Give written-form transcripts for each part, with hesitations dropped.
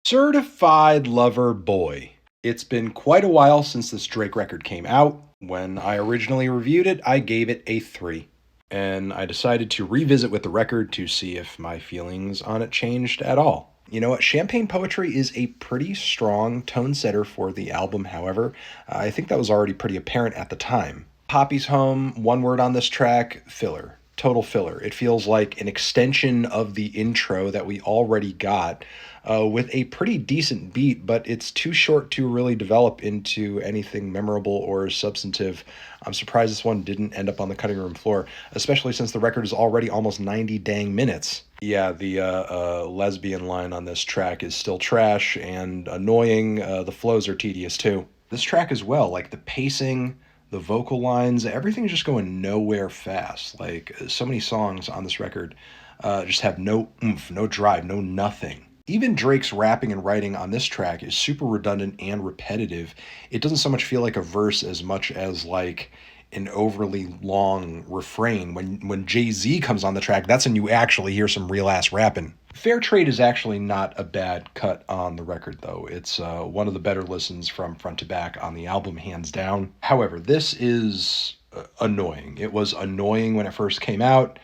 Certified Lover Boy. It's been quite a while since this Drake record came out. When I originally reviewed it, I gave it a 3. And I decided to revisit with the record to see if my feelings on it changed at all. You know what? Champagne Poetry is a pretty strong tone setter for the album, however. I think that was already pretty apparent at the time. Poppy's Home, one word on this track, filler. Total filler. It feels like an extension of the intro that we already got with a pretty decent beat, but it's too short to really develop into anything memorable or substantive. I'm surprised this one didn't end up on the cutting room floor, especially since the record is already almost 90 dang minutes. Yeah, the lesbian line on this track is still trash and annoying. The flows are tedious too. This track as well, like the pacing, the vocal lines, everything's just going nowhere fast. Like so many songs on this record just have no oomph, no drive, no nothing. Even Drake's rapping and writing on this track is super redundant and repetitive. It doesn't so much feel like a verse as much as like an overly long refrain. When Jay-Z comes on the track, that's when you actually hear some real ass rapping. Fair Trade is actually not a bad cut on the record, though. It's one of the better listens from front to back on the album, hands down. However, this is annoying. It was annoying when it first came out,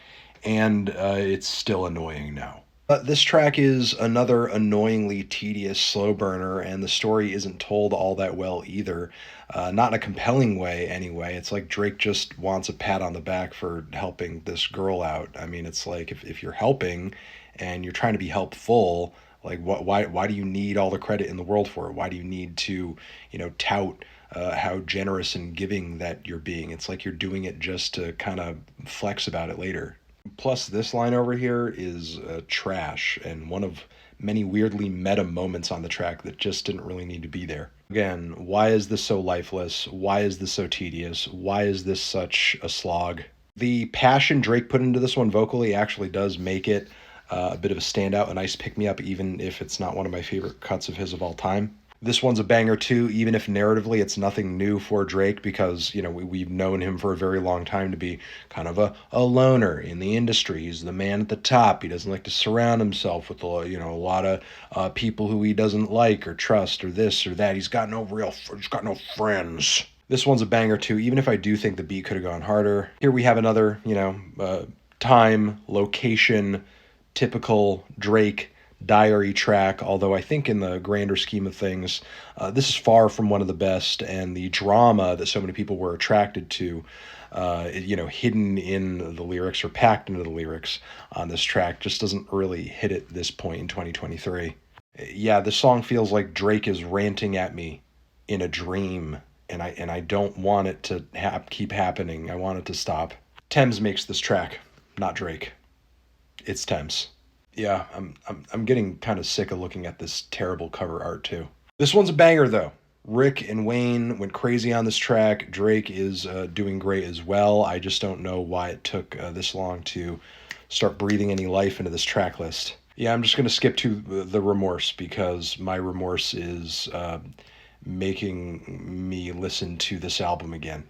and it's still annoying now. This track is another annoyingly tedious slow burner, and the story isn't told all that well either. Not in a compelling way, anyway. It's like Drake just wants a pat on the back for helping this girl out. I mean, it's like if you're helping and you're trying to be helpful, like why do you need all the credit in the world for it? Why do you need to, tout how generous and giving that you're being? It's like you're doing it just to kind of flex about it later. Plus, this line over here is trash and one of many weirdly meta moments on the track that just didn't really need to be there. Again, why is this so lifeless? Why is this so tedious? Why is this such a slog? The passion Drake put into this one vocally actually does make it a bit of a standout, a nice pick-me-up, even if it's not one of my favorite cuts of his of all time. This one's a banger too, even if narratively it's nothing new for Drake because, we've known him for a very long time to be kind of a loner in the industry. He's the man at the top. He doesn't like to surround himself with, a lot of people who he doesn't like or trust or this or that. He's got no friends. This one's a banger too, even if I do think the beat could have gone harder. Here we have another, time, location, typical Drake diary track, although I think in the grander scheme of things, this is far from one of the best, and the drama that so many people were attracted to, hidden in the lyrics or packed into the lyrics on this track just doesn't really hit at this point in 2023. Yeah, this song feels like Drake is ranting at me in a dream, and I don't want it to keep happening. I want it to stop. Thames makes this track, not Drake. It's Thames. Yeah, I'm getting kind of sick of looking at this terrible cover art too. This one's a banger though. Rick and Wayne went crazy on this track. Drake is doing great as well. I just don't know why it took this long to start breathing any life into this track list. Yeah, I'm just going to skip to the remorse because my remorse is making me listen to this album again.